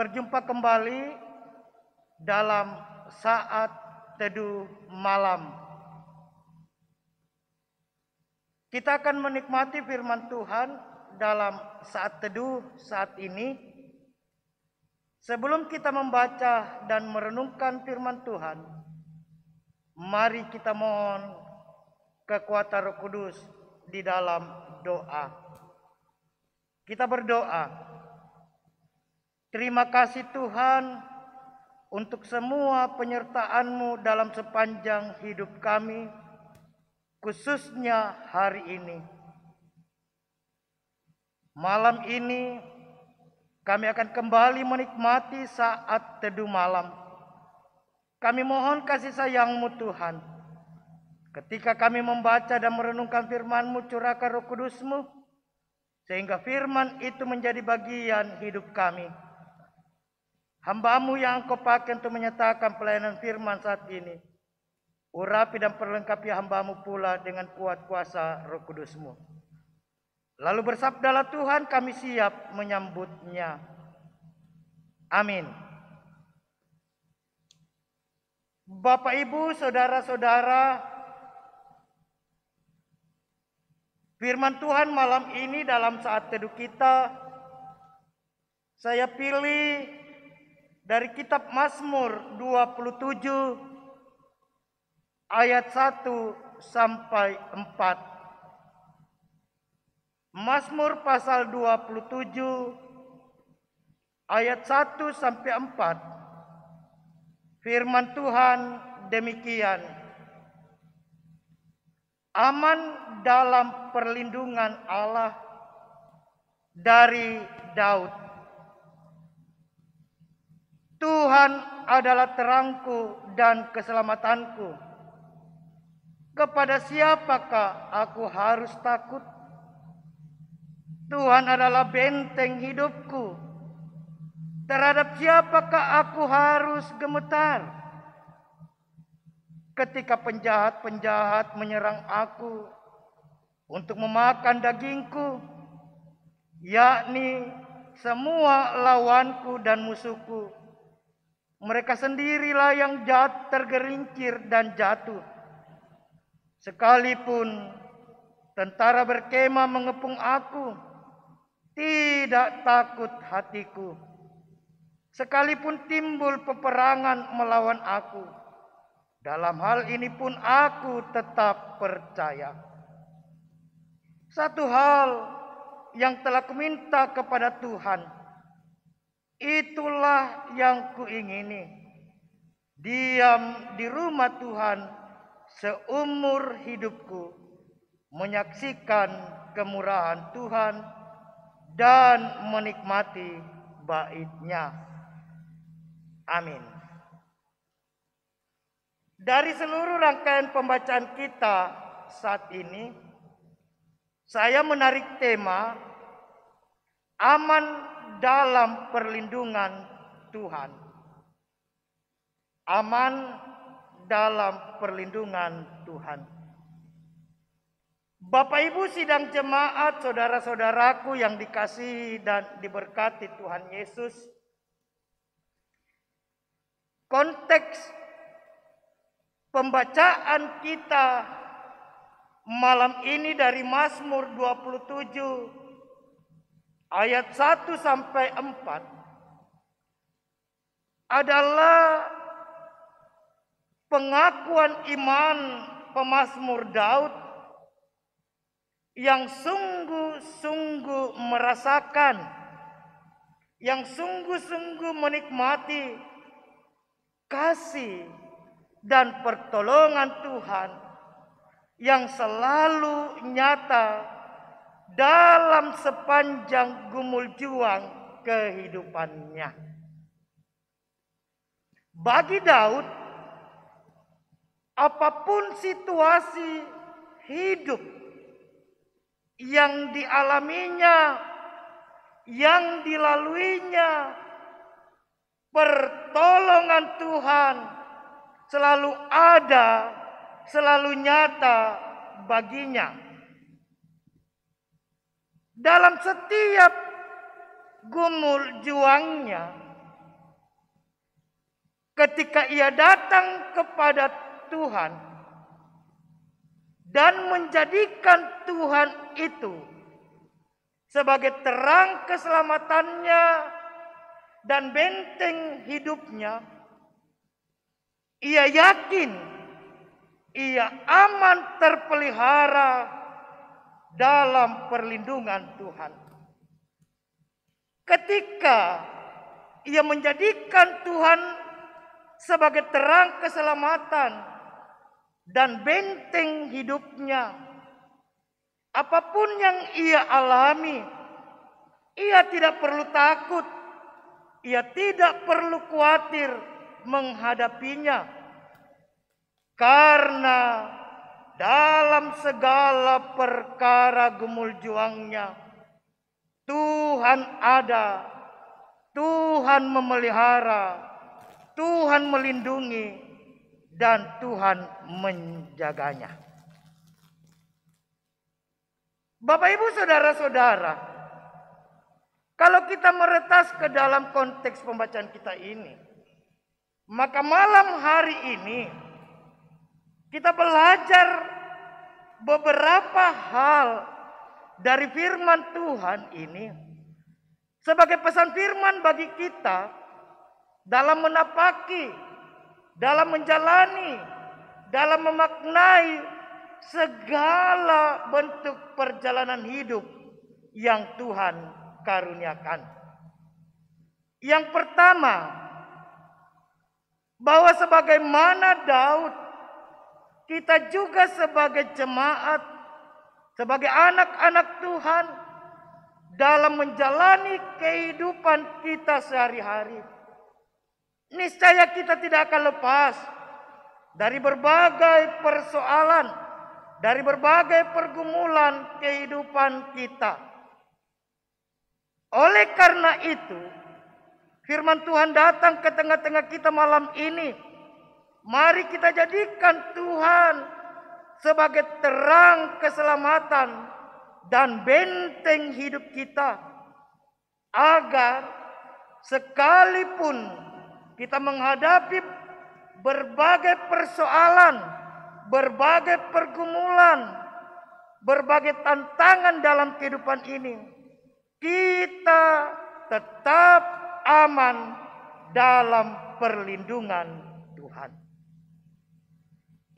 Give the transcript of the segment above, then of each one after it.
berjumpa kembali dalam saat teduh malam. Kita akan menikmati firman Tuhan dalam saat teduh saat ini. Sebelum kita membaca dan merenungkan firman Tuhan, mari kita mohon kekuatan Roh Kudus di dalam doa. Kita berdoa. Terima kasih Tuhan untuk semua penyertaan-Mu dalam sepanjang hidup kami, khususnya hari ini. Malam ini kami akan kembali menikmati saat teduh malam. Kami mohon kasih sayang-Mu Tuhan. Ketika kami membaca dan merenungkan firman-Mu, curahkan Roh Kudus-Mu, sehingga firman itu menjadi bagian hidup kami. Hamba-Mu yang Engkau pakai untuk menyatakan pelayanan firman saat ini, urapi dan perlengkapi hamba-Mu pula dengan kuat kuasa Roh Kudus-Mu. Lalu bersabdalah Tuhan, kami siap menyambutnya. Amin. Bapak, Ibu, saudara-saudara, firman Tuhan malam ini dalam saat teduh kita, saya pilih dari kitab Mazmur 27 ayat 1 sampai 4. Mazmur pasal 27 ayat 1 sampai 4. Firman Tuhan demikian. Aman dalam perlindungan Allah dari Daud. Tuhan adalah terangku dan keselamatanku. Kepada siapakah aku harus takut? Tuhan adalah benteng hidupku. Terhadap siapakah aku harus gemetar? Ketika penjahat-penjahat menyerang aku untuk memakan dagingku, yakni semua lawanku dan musuhku, mereka sendirilah yang tergerincir dan jatuh. Sekalipun tentara berkemah mengepung aku, tidak takut hatiku. Sekalipun timbul peperangan melawan aku, dalam hal ini pun aku tetap percaya. Satu hal yang telah kuminta kepada Tuhan, itulah yang kuingini, diam di rumah Tuhan seumur hidupku, menyaksikan kemurahan Tuhan dan menikmati bait-Nya. Amin. Dari seluruh rangkaian pembacaan kita saat ini, saya menarik tema aman dalam perlindungan Tuhan. Aman dalam perlindungan Tuhan. Bapak, Ibu, sidang jemaat, saudara-saudaraku yang dikasihi dan diberkati Tuhan Yesus. Konteks pembacaan kita malam ini dari Mazmur 27 ayat 1 sampai 4 adalah pengakuan iman pemazmur Daud yang sungguh-sungguh merasakan, yang sungguh-sungguh menikmati kasih dan pertolongan Tuhan yang selalu nyata dalam sepanjang gumul juang kehidupannya. Bagi Daud, apapun situasi hidup yang dialaminya, yang dilaluinya, pertolongan Tuhan selalu ada, selalu nyata baginya. Dalam setiap gumul juangnya, ketika ia datang kepada Tuhan dan menjadikan Tuhan itu sebagai terang keselamatannya dan benteng hidupnya, ia yakin ia aman terpelihara dalam perlindungan Tuhan. Ketika ia menjadikan Tuhan sebagai terang keselamatan dan benteng hidupnya, apapun yang ia alami, ia tidak perlu takut, ia tidak perlu khawatir menghadapinya, karena dalam segala perkara gumul juangnya, Tuhan ada, Tuhan memelihara, Tuhan melindungi, dan Tuhan menjaganya. Bapak Ibu saudara-saudara, kalau kita meretas ke dalam konteks pembacaan kita ini, maka malam hari ini kita belajar beberapa hal dari firman Tuhan ini sebagai pesan firman bagi kita dalam menapaki, dalam menjalani, dalam memaknai segala bentuk perjalanan hidup yang Tuhan karuniakan. Yang pertama, bahwa sebagaimana Daud, kita juga sebagai jemaat, sebagai anak-anak Tuhan, dalam menjalani kehidupan kita sehari-hari, niscaya kita tidak akan lepas dari berbagai persoalan, dari berbagai pergumulan kehidupan kita. Oleh karena itu, firman Tuhan datang ke tengah-tengah kita malam ini. Mari kita jadikan Tuhan sebagai terang keselamatan dan benteng hidup kita, agar sekalipun kita menghadapi berbagai persoalan, berbagai pergumulan, berbagai tantangan dalam kehidupan ini, kita tetap aman dalam perlindungan Tuhan.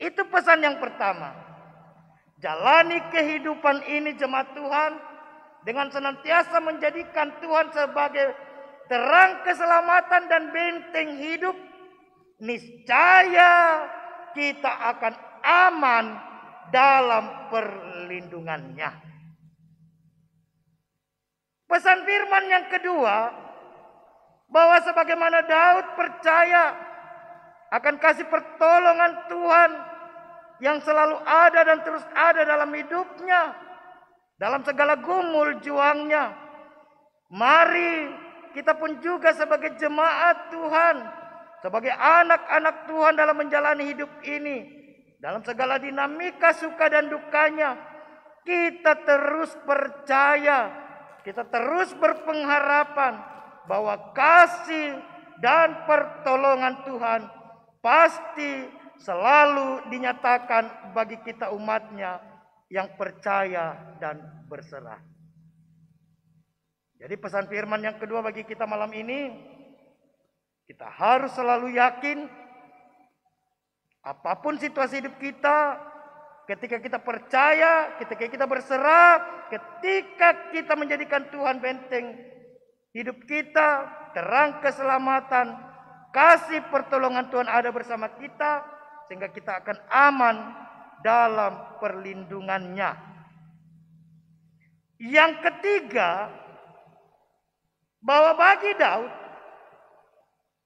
Itu pesan yang pertama. Jalani kehidupan ini jemaat Tuhan dengan senantiasa menjadikan Tuhan sebagai terang keselamatan dan benteng hidup. Niscaya kita akan aman dalam perlindungannya. Pesan firman yang kedua, bahwa sebagaimana Daud percaya akan kasih pertolongan Tuhan yang selalu ada dan terus ada dalam hidupnya, dalam segala gumul juangnya. Mari kita pun juga sebagai jemaat Tuhan, sebagai anak-anak Tuhan dalam menjalani hidup ini, dalam segala dinamika suka dan dukanya, kita terus percaya, kita terus berpengharapan bahwa kasih dan pertolongan Tuhan pasti selalu dinyatakan bagi kita umatnya yang percaya dan berserah. Jadi pesan firman yang kedua bagi kita malam ini, kita harus selalu yakin apapun situasi hidup kita, ketika kita percaya, ketika kita berserah, ketika kita menjadikan Tuhan benteng hidup kita, terang keselamatan, kasih pertolongan Tuhan ada bersama kita, sehingga kita akan aman dalam perlindungannya. Yang ketiga, bahwa bagi Daud,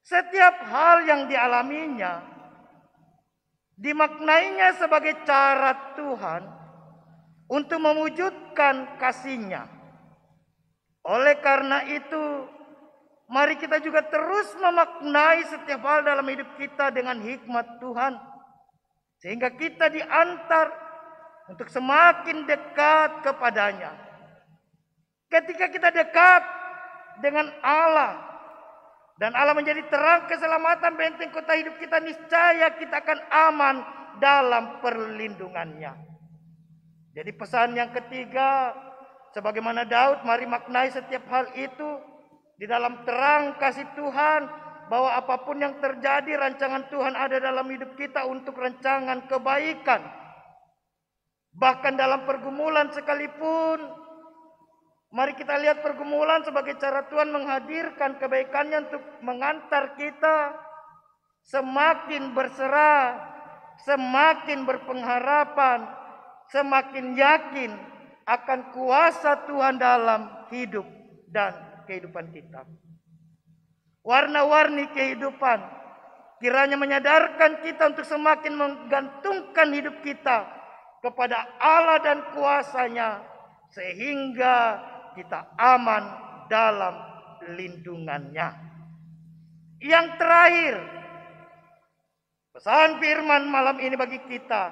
setiap hal yang dialaminya dimaknainya sebagai cara Tuhan untuk mewujudkan kasih-Nya. Oleh karena itu, mari kita juga terus memaknai setiap hal dalam hidup kita dengan hikmat Tuhan, sehingga kita diantar untuk semakin dekat kepadanya. Ketika kita dekat dengan Allah, Dan Allah menjadi terang keselamatan benteng kota hidup kita, niscaya kita akan aman dalam perlindungannya. Jadi pesan yang ketiga, sebagaimana Daud, mari maknai setiap hal itu di dalam terang kasih Tuhan, bahwa apapun yang terjadi, rancangan Tuhan ada dalam hidup kita untuk rancangan kebaikan. Bahkan dalam pergumulan sekalipun, mari kita lihat pergumulan sebagai cara Tuhan menghadirkan kebaikannya untuk mengantar kita semakin berserah, semakin berpengharapan, semakin yakin akan kuasa Tuhan dalam hidup dan kehidupan kita. Warna-warni kehidupan kiranya menyadarkan kita untuk semakin menggantungkan hidup kita kepada Allah dan kuasa-Nya, sehingga kita aman dalam lindungannya. Yang terakhir, pesan firman malam ini bagi kita,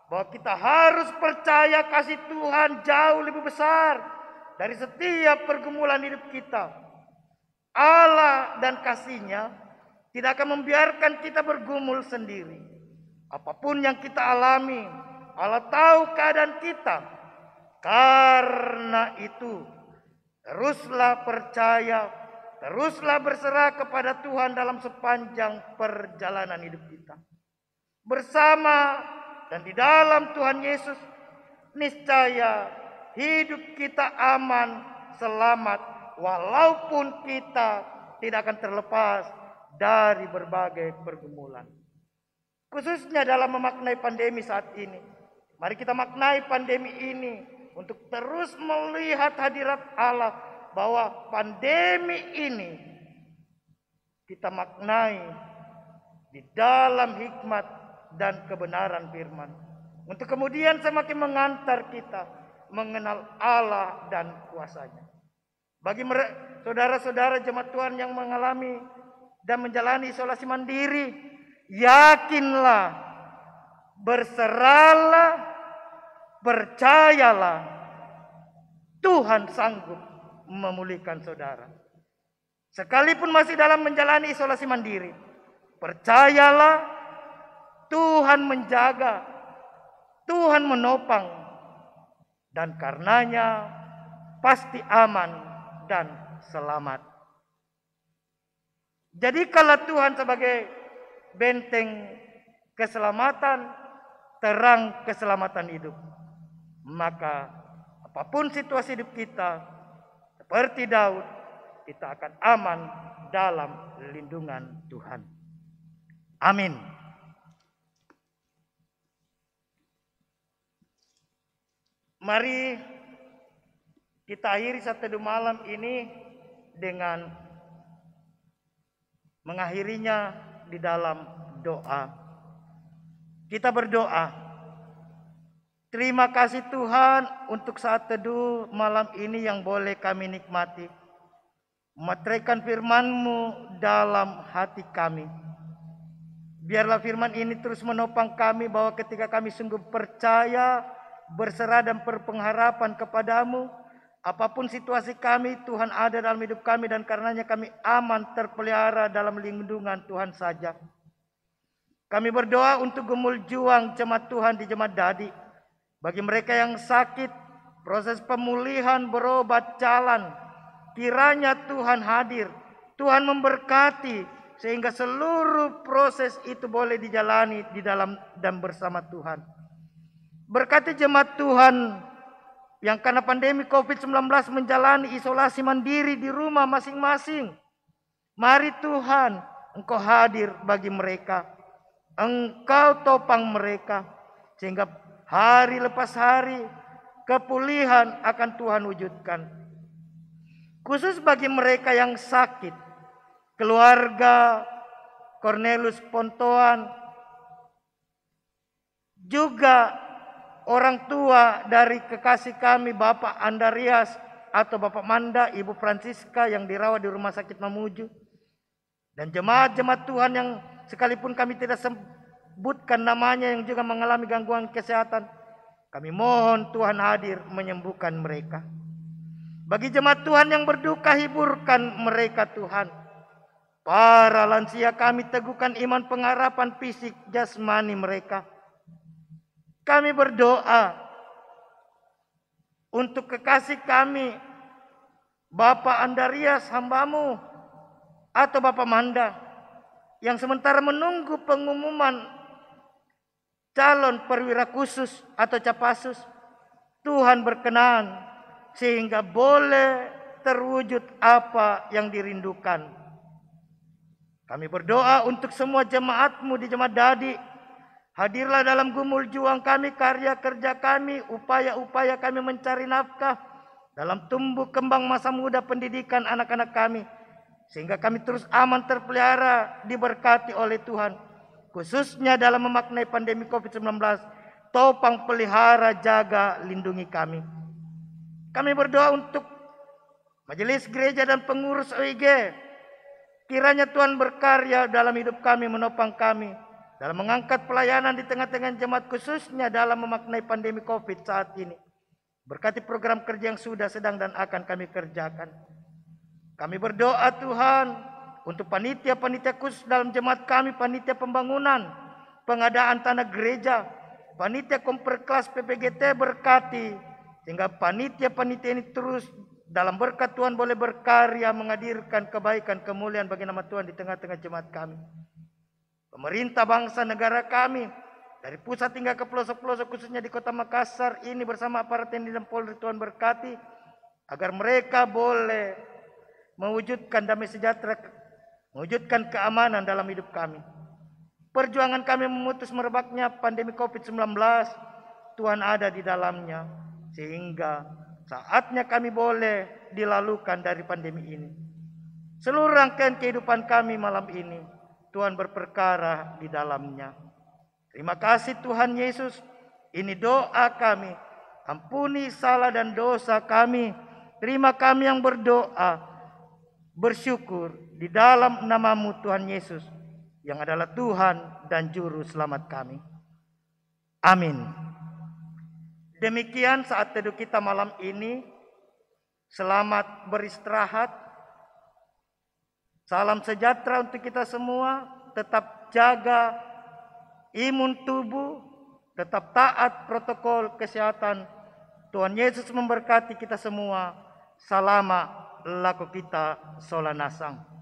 bahwa kita harus percaya kasih Tuhan jauh lebih besar dari setiap pergumulan hidup kita. Allah dan kasih-Nya tidak akan membiarkan kita bergumul sendiri. Apapun yang kita alami, Allah tahu keadaan kita. Karena itu, teruslah percaya, teruslah berserah kepada Tuhan dalam sepanjang perjalanan hidup kita. Bersama dan di dalam Tuhan Yesus, niscaya hidup kita aman, selamat, walaupun kita tidak akan terlepas dari berbagai pergumulan. Khususnya dalam memaknai pandemi saat ini, mari kita maknai pandemi ini untuk terus melihat hadirat Allah, bahwa pandemi ini kita maknai di dalam hikmat dan kebenaran firman, untuk kemudian semakin mengantar kita mengenal Allah dan kuasa-Nya. Bagi saudara-saudara jemaat Tuhan yang mengalami dan menjalani isolasi mandiri, yakinlah, berserahlah, percayalah, Tuhan sanggup memulihkan saudara. Sekalipun masih dalam menjalani isolasi mandiri, percayalah, Tuhan menjaga, Tuhan menopang, dan karenanya pasti aman dan selamat. Jadikanlah Tuhan sebagai benteng keselamatan, terang keselamatan hidup. Maka apapun situasi hidup kita, seperti Daud, kita akan aman dalam lindungan Tuhan. Amin. Mari kita akhiri satu teduh malam ini dengan mengakhirinya di dalam doa. Kita berdoa. Terima kasih Tuhan untuk saat teduh malam ini yang boleh kami nikmati. Memetraikan firman-Mu dalam hati kami. Biarlah firman ini terus menopang kami, bahwa ketika kami sungguh percaya, berserah dan berpengharapan kepadamu, apapun situasi kami, Tuhan ada dalam hidup kami, dan karenanya kami aman terpelihara dalam lindungan Tuhan saja. Kami berdoa untuk gumul juang jemaat Tuhan di Jemaat Dadi. Bagi mereka yang sakit, proses pemulihan berobat jalan. Kiranya Tuhan hadir, Tuhan memberkati, sehingga seluruh proses itu boleh dijalani di dalam dan bersama Tuhan. Berkati jemaat Tuhan yang karena pandemi COVID-19 menjalani isolasi mandiri di rumah masing-masing. Mari Tuhan, Engkau hadir bagi mereka. Engkau topang mereka, sehingga hari lepas hari kepulihan akan Tuhan wujudkan. Khusus bagi mereka yang sakit, keluarga Cornelius Pontoan, juga orang tua dari kekasih kami Bapak Andarias atau Bapak Manda, Ibu Francisca yang dirawat di Rumah Sakit Mamuju, dan jemaat-jemaat Tuhan yang sekalipun kami tidak sebutkan namanya yang juga mengalami gangguan kesehatan, kami mohon Tuhan hadir menyembuhkan mereka. Bagi jemaat Tuhan yang berduka, hiburkan mereka Tuhan. Para lansia kami teguhkan iman pengharapan fisik jasmani mereka. Kami berdoa untuk kekasih kami, Bapak Andarias hambamu atau Bapak Manda, yang sementara menunggu pengumuman calon perwira khusus atau Capasus. Tuhan berkenan sehingga boleh terwujud apa yang dirindukan. Kami berdoa untuk semua jemaatmu di Jemaat Dadi. Hadirlah dalam gumul juang kami, karya kerja kami, upaya-upaya kami mencari nafkah dalam tumbuh kembang masa muda pendidikan anak-anak kami. Sehingga kami terus aman terpelihara, diberkati oleh Tuhan. Khususnya dalam memaknai pandemi COVID-19, topang pelihara, jaga, lindungi kami. Kami berdoa untuk majelis gereja dan pengurus OIG. Kiranya Tuhan berkarya dalam hidup kami, menopang kami dalam mengangkat pelayanan di tengah-tengah jemaat, khususnya dalam memaknai pandemi COVID saat ini. Berkati program kerja yang sudah, sedang, dan akan kami kerjakan. Kami berdoa Tuhan untuk panitia-panitia khusus dalam jemaat kami, panitia pembangunan, pengadaan tanah gereja, panitia komperklas PPGT, berkati sehingga panitia-panitia ini terus dalam berkat Tuhan boleh berkarya menghadirkan kebaikan kemuliaan bagi nama Tuhan di tengah-tengah jemaat kami. Pemerintah bangsa negara kami dari pusat hingga ke pelosok-pelosok, khususnya di Kota Makassar ini bersama aparat TNI dan Polri, Tuhan berkati agar mereka boleh mewujudkan damai sejahtera, mewujudkan keamanan dalam hidup kami. Perjuangan kami memutus merebaknya pandemi COVID-19, Tuhan ada di dalamnya, sehingga saatnya kami boleh dilalukan dari pandemi ini. Seluruh rangkaian kehidupan kami malam ini, Tuhan berperkara di dalamnya. Terima kasih Tuhan Yesus, ini doa kami. Ampuni salah dan dosa kami. Terima kami yang berdoa, bersyukur di dalam nama-Mu Tuhan Yesus, yang adalah Tuhan dan Juru Selamat kami. Amin. Demikian saat teduh kita malam ini. Selamat beristirahat. Salam sejahtera untuk kita semua. Tetap jaga imun tubuh. Tetap taat protokol kesehatan. Tuhan Yesus memberkati kita semua. Salama laku kita solanasang.